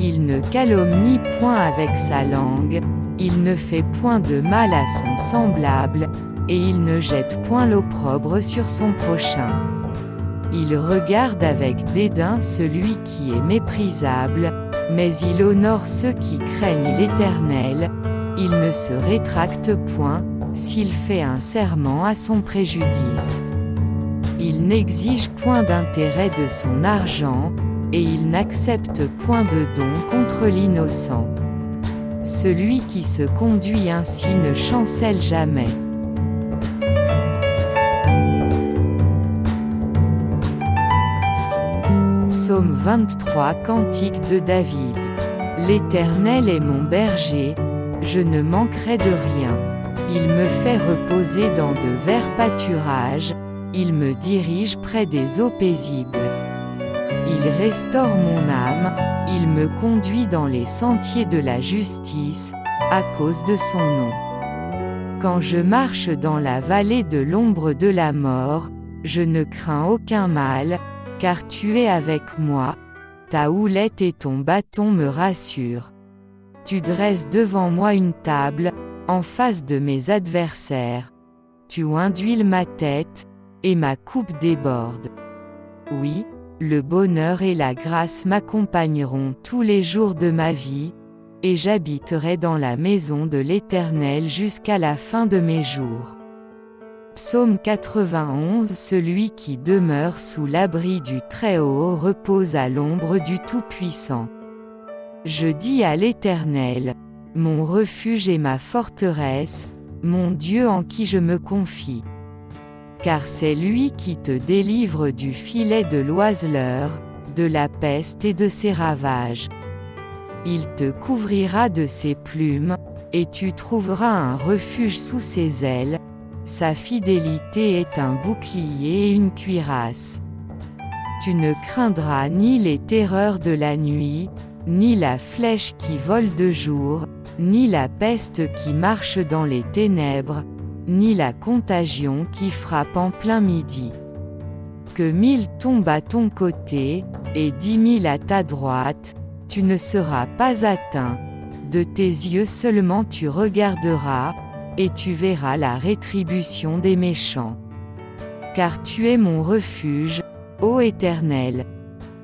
Il ne calomnie point avec sa langue, il ne fait point de mal à son semblable, et il ne jette point l'opprobre sur son prochain. Il regarde avec dédain celui qui est méprisable, mais il honore ceux qui craignent l'Éternel. Il ne se rétracte point, s'il fait un serment à son préjudice. Il n'exige point d'intérêt de son argent, et il n'accepte point de don contre l'innocent. Celui qui se conduit ainsi ne chancelle jamais. Psaume 23. Cantique de David. L'Éternel est mon berger, je ne manquerai de rien. Il me fait reposer dans de verts pâturages, il me dirige près des eaux paisibles. Il restaure mon âme, il me conduit dans les sentiers de la justice, à cause de son nom. Quand je marche dans la vallée de l'ombre de la mort, je ne crains aucun mal, car tu es avec moi, ta houlette et ton bâton me rassurent. Tu dresses devant moi une table, en face de mes adversaires. Tu induis ma tête, et ma coupe déborde. Oui, le bonheur et la grâce m'accompagneront tous les jours de ma vie, et j'habiterai dans la maison de l'Éternel jusqu'à la fin de mes jours. Psaume 91. Celui qui demeure sous l'abri du Très-Haut repose à l'ombre du Tout-Puissant. Je dis à l'Éternel, mon refuge et ma forteresse, mon Dieu en qui je me confie. Car c'est lui qui te délivre du filet de l'oiseleur, de la peste et de ses ravages. Il te couvrira de ses plumes, et tu trouveras un refuge sous ses ailes. Sa fidélité est un bouclier et une cuirasse. Tu ne craindras ni les terreurs de la nuit, ni la flèche qui vole de jour, ni la peste qui marche dans les ténèbres, ni la contagion qui frappe en plein midi. Que 1000 tombent à ton côté, et 10 000 à ta droite, tu ne seras pas atteint. De tes yeux seulement tu regarderas, et tu verras la rétribution des méchants. Car tu es mon refuge, ô Éternel.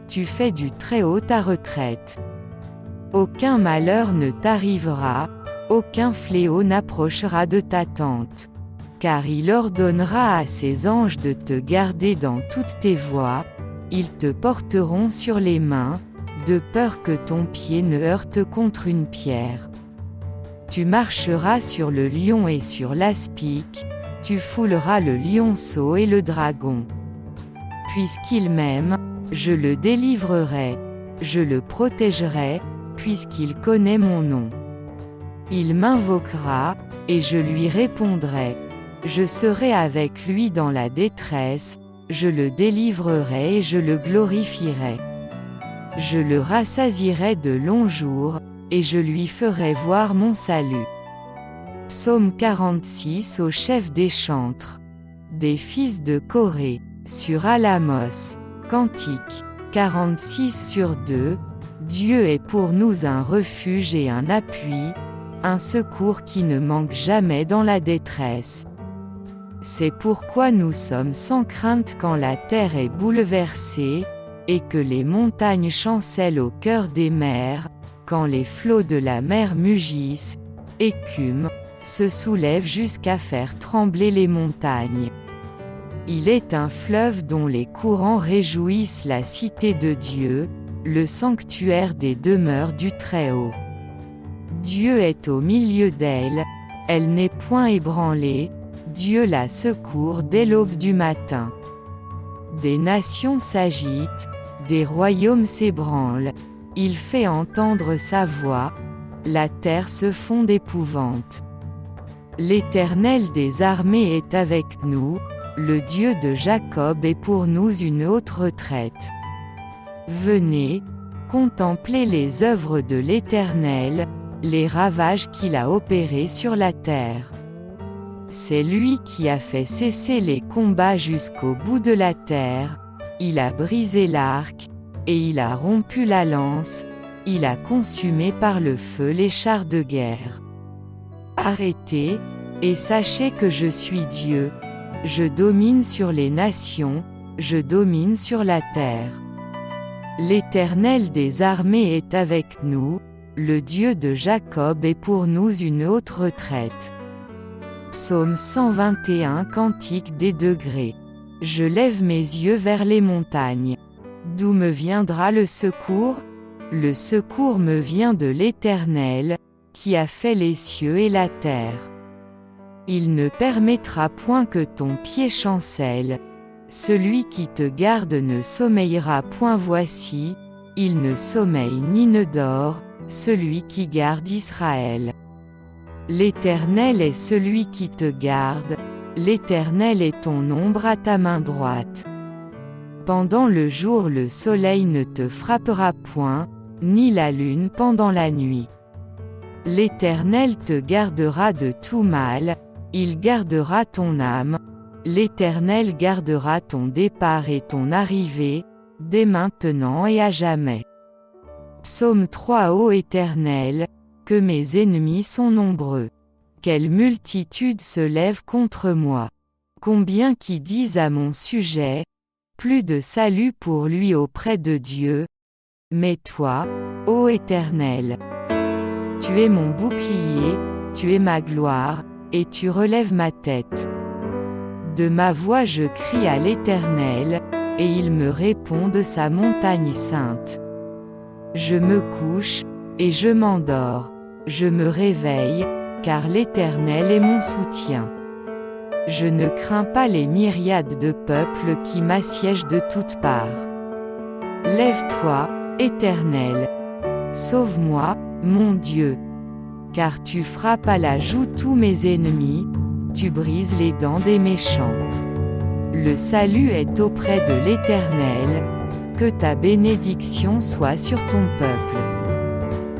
Tu fais du Très-Haut ta retraite. Aucun malheur ne t'arrivera, aucun fléau n'approchera de ta tente. Car il ordonnera à ses anges de te garder dans toutes tes voies, ils te porteront sur les mains, de peur que ton pied ne heurte contre une pierre. Tu marcheras sur le lion et sur l'aspic, tu fouleras le lionceau et le dragon. Puisqu'il m'aime, je le délivrerai, je le protégerai, puisqu'il connaît mon nom. Il m'invoquera, et je lui répondrai. Je serai avec lui dans la détresse, je le délivrerai et je le glorifierai. Je le rassasierai de longs jours, et je lui ferai voir mon salut. Psaume 46. Au chef des chantres. Des fils de Corée, sur Alamos. Cantique 46/2. Dieu est pour nous un refuge et un appui, un secours qui ne manque jamais dans la détresse. C'est pourquoi nous sommes sans crainte quand la terre est bouleversée, et que les montagnes chancellent au cœur des mers, quand les flots de la mer mugissent, écument, se soulèvent jusqu'à faire trembler les montagnes. Il est un fleuve dont les courants réjouissent la cité de Dieu, le sanctuaire des demeures du Très-Haut. Dieu est au milieu d'elle, elle n'est point ébranlée, Dieu la secourt dès l'aube du matin. Des nations s'agitent, des royaumes s'ébranlent, il fait entendre sa voix, la terre se fond d'épouvante. L'Éternel des armées est avec nous, le Dieu de Jacob est pour nous une haute retraite. Venez, contemplez les œuvres de l'Éternel, les ravages qu'il a opérés sur la terre. C'est lui qui a fait cesser les combats jusqu'au bout de la terre, il a brisé l'arc, et il a rompu la lance, il a consumé par le feu les chars de guerre. Arrêtez, et sachez que je suis Dieu, je domine sur les nations, je domine sur la terre. L'Éternel des armées est avec nous, le Dieu de Jacob est pour nous une haute retraite. Psaume 121 Cantique des degrés. Je lève mes yeux vers les montagnes. D'où me viendra le secours? Le secours me vient de l'Éternel, qui a fait les cieux et la terre. Il ne permettra point que ton pied chancelle. Celui qui te garde ne sommeillera point. Voici, il ne sommeille ni ne dort, celui qui garde Israël. L'Éternel est celui qui te garde, l'Éternel est ton ombre à ta main droite. Pendant le jour le soleil ne te frappera point, ni la lune pendant la nuit. L'Éternel te gardera de tout mal, il gardera ton âme, l'Éternel gardera ton départ et ton arrivée, dès maintenant et à jamais. Psaume 3. Ô Éternel, que mes ennemis sont nombreux. Quelle multitude se lève contre moi. Combien qui disent à mon sujet, plus de salut pour lui auprès de Dieu. Mais toi, ô Éternel, tu es mon bouclier, tu es ma gloire, et tu relèves ma tête. De ma voix je crie à l'Éternel, et il me répond de sa montagne sainte. Je me couche, et je m'endors, je me réveille, car l'Éternel est mon soutien. Je ne crains pas les myriades de peuples qui m'assiègent de toutes parts. Lève-toi, Éternel. Sauve-moi, mon Dieu. Car tu frappes à la joue tous mes ennemis, tu brises les dents des méchants. Le salut est auprès de l'Éternel, que ta bénédiction soit sur ton peuple.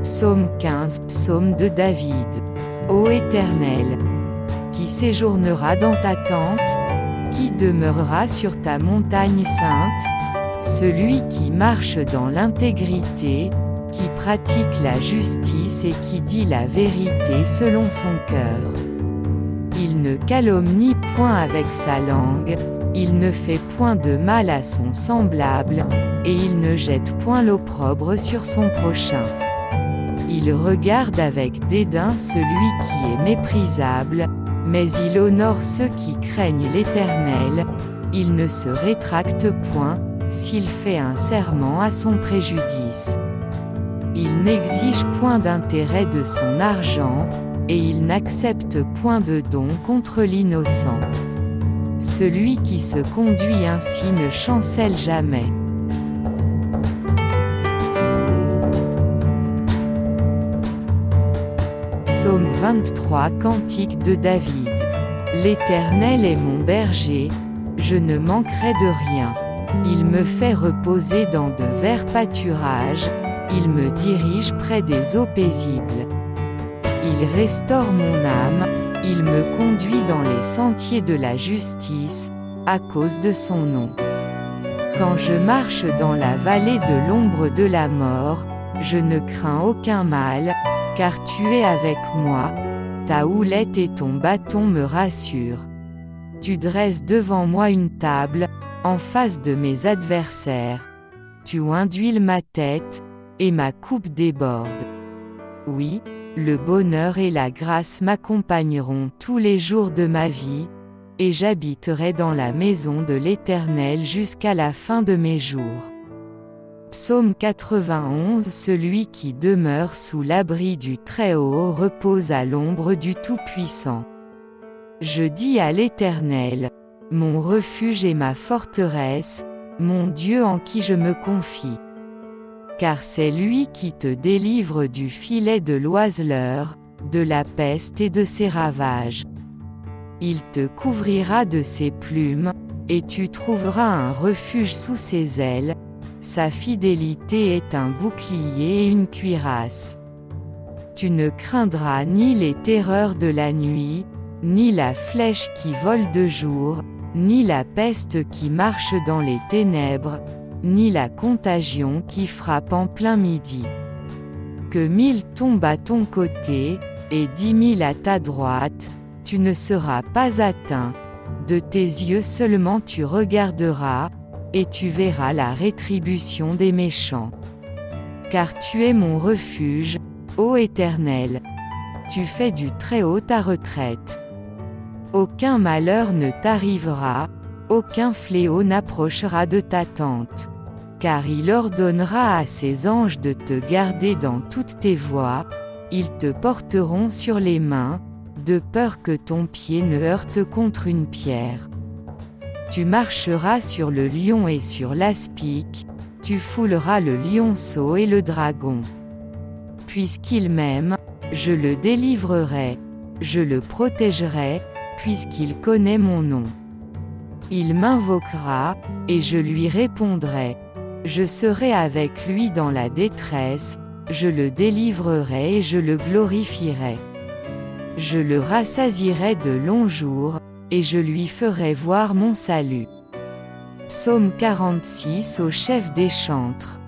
Psaume 15. Psaume de David. Ô Éternel, qui séjournera dans ta tente? Qui demeurera sur ta montagne sainte? Celui qui marche dans l'intégrité, qui pratique la justice et qui dit la vérité selon son cœur. Il ne calomnie point avec sa langue, il ne fait point de mal à son semblable, et il ne jette point l'opprobre sur son prochain. Il regarde avec dédain celui qui est méprisable, mais il honore ceux qui craignent l'Éternel, il ne se rétracte point, s'il fait un serment à son préjudice. Il n'exige point d'intérêt de son argent, et il n'accepte point de don contre l'innocent. Celui qui se conduit ainsi ne chancelle jamais. Psaume 23 Cantique de David. L'Éternel est mon berger, je ne manquerai de rien. Il me fait reposer dans de verts pâturages, il me dirige près des eaux paisibles. Il restaure mon âme, il me conduit dans les sentiers de la justice, à cause de son nom. Quand je marche dans la vallée de l'ombre de la mort, je ne crains aucun mal, car tu es avec moi, ta houlette et ton bâton me rassurent. Tu dresses devant moi une table, en face de mes adversaires. Tu induis ma tête, et ma coupe déborde. Oui, le bonheur et la grâce m'accompagneront tous les jours de ma vie, et j'habiterai dans la maison de l'Éternel jusqu'à la fin de mes jours. Psaume 91. Celui qui demeure sous l'abri du Très-Haut repose à l'ombre du Tout-Puissant. Je dis à l'Éternel, mon refuge et ma forteresse, mon Dieu en qui je me confie. Car c'est lui qui te délivre du filet de l'oiseleur, de la peste et de ses ravages. Il te couvrira de ses plumes, et tu trouveras un refuge sous ses ailes. Sa fidélité est un bouclier et une cuirasse. Tu ne craindras ni les terreurs de la nuit, ni la flèche qui vole de jour, ni la peste qui marche dans les ténèbres, ni la contagion qui frappe en plein midi. Que 1000 tombent à ton côté, et 10 000 à ta droite, tu ne seras pas atteint. De tes yeux seulement tu regarderas, et tu verras la rétribution des méchants. Car tu es mon refuge, ô Éternel. Tu fais du Très-Haut ta retraite. Aucun malheur ne t'arrivera, aucun fléau n'approchera de ta tente. Car il ordonnera à ses anges de te garder dans toutes tes voies, ils te porteront sur les mains, de peur que ton pied ne heurte contre une pierre. Tu marcheras sur le lion et sur l'aspic, tu fouleras le lionceau et le dragon. Puisqu'il m'aime, je le délivrerai, je le protégerai, puisqu'il connaît mon nom. Il m'invoquera, et je lui répondrai. Je serai avec lui dans la détresse, je le délivrerai et je le glorifierai. Je le rassasierai de longs jours, et je lui ferai voir mon salut. Psaume 46 au chef des chantres.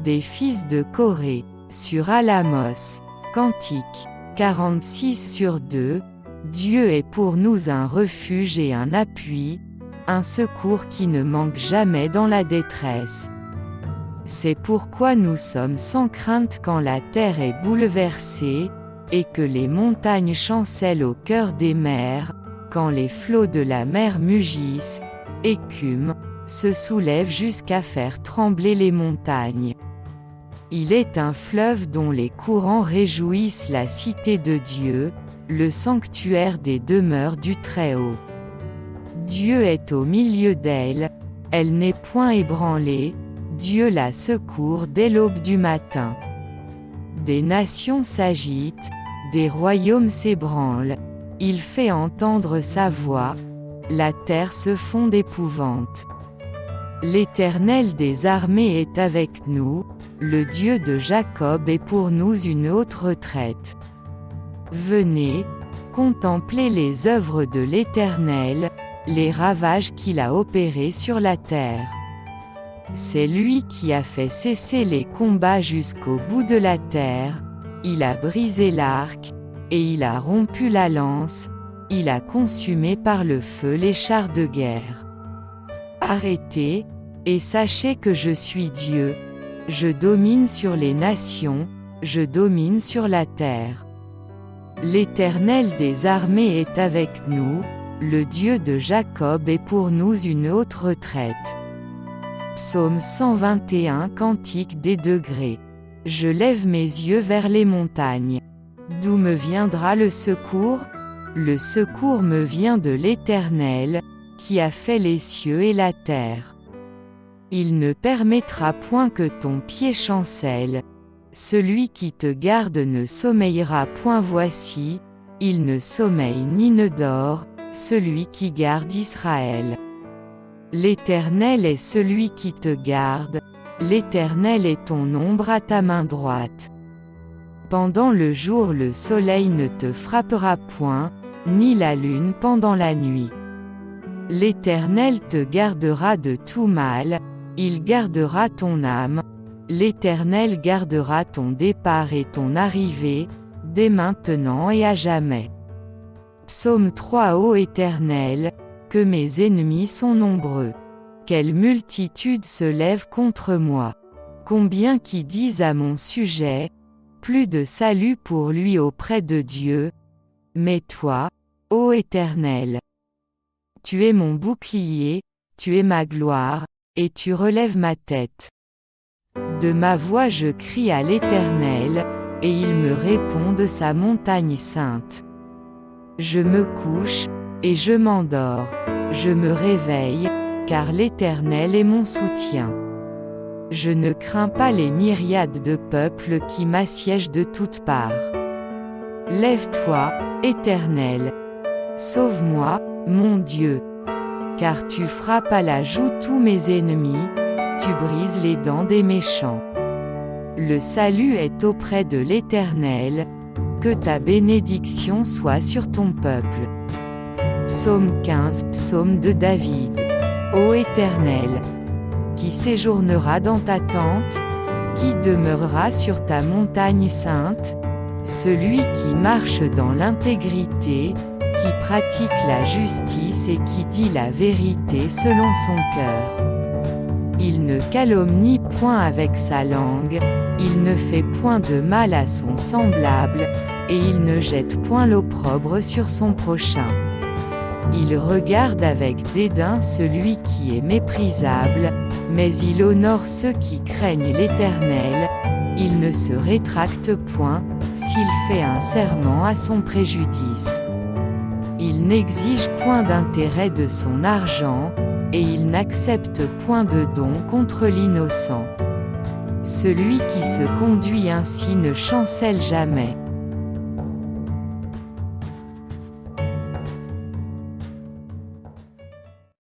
Des fils de Corée, sur Alamos. Cantique 46/2. Dieu est pour nous un refuge et un appui, un secours qui ne manque jamais dans la détresse. C'est pourquoi nous sommes sans crainte quand la terre est bouleversée, et que les montagnes chancellent au cœur des mers, quand les flots de la mer mugissent, écument, se soulèvent jusqu'à faire trembler les montagnes. Il est un fleuve dont les courants réjouissent la cité de Dieu, le sanctuaire des demeures du Très-Haut. Dieu est au milieu d'elle, elle n'est point ébranlée, Dieu la secourt dès l'aube du matin. Des nations s'agitent, des royaumes s'ébranlent, il fait entendre sa voix, la terre se fond d'épouvante. L'Éternel des armées est avec nous, le Dieu de Jacob est pour nous une haute retraite. Venez, contemplez les œuvres de l'Éternel, les ravages qu'il a opérés sur la terre. C'est lui qui a fait cesser les combats jusqu'au bout de la terre, il a brisé l'arc, et il a rompu la lance, il a consumé par le feu les chars de guerre. Arrêtez, et sachez que je suis Dieu, je domine sur les nations, je domine sur la terre. L'Éternel des armées est avec nous, le Dieu de Jacob est pour nous une haute retraite. Psaume 121 Cantique des degrés. Je lève mes yeux vers les montagnes. D'où me viendra le secours? Le secours me vient de l'Éternel, qui a fait les cieux et la terre. Il ne permettra point que ton pied chancelle. Celui qui te garde ne sommeillera point. Voici, il ne sommeille ni ne dort, celui qui garde Israël. L'Éternel est celui qui te garde, l'Éternel est ton ombre à ta main droite. Pendant le jour le soleil ne te frappera point, ni la lune pendant la nuit. L'Éternel te gardera de tout mal, il gardera ton âme, l'Éternel gardera ton départ et ton arrivée, dès maintenant et à jamais. Psaume 3 Ô Éternel, que mes ennemis sont nombreux. Quelle multitude se lève contre moi. Combien qui disent à mon sujet, plus de salut pour lui auprès de Dieu. Mais toi, ô Éternel, tu es mon bouclier, tu es ma gloire, et tu relèves ma tête. De ma voix je crie à l'Éternel, et il me répond de sa montagne sainte. Je me couche, et je m'endors, je me réveille, car l'Éternel est mon soutien. Je ne crains pas les myriades de peuples qui m'assiègent de toutes parts. Lève-toi, Éternel. Sauve-moi, mon Dieu. Car tu frappes à la joue tous mes ennemis, tu brises les dents des méchants. Le salut est auprès de l'Éternel, que ta bénédiction soit sur ton peuple. Psaume 15 Psaume de David. Ô Éternel, qui séjournera dans ta tente? Qui demeurera sur ta montagne sainte? Celui qui marche dans l'intégrité, qui pratique la justice et qui dit la vérité selon son cœur. Il ne calomnie point avec sa langue, il ne fait point de mal à son semblable, et il ne jette point l'opprobre sur son prochain. Il regarde avec dédain celui qui est méprisable, mais il honore ceux qui craignent l'Éternel. Il ne se rétracte point, s'il fait un serment à son préjudice. Il n'exige point d'intérêt de son argent, et il n'accepte point de don contre l'innocent. Celui qui se conduit ainsi ne chancelle jamais.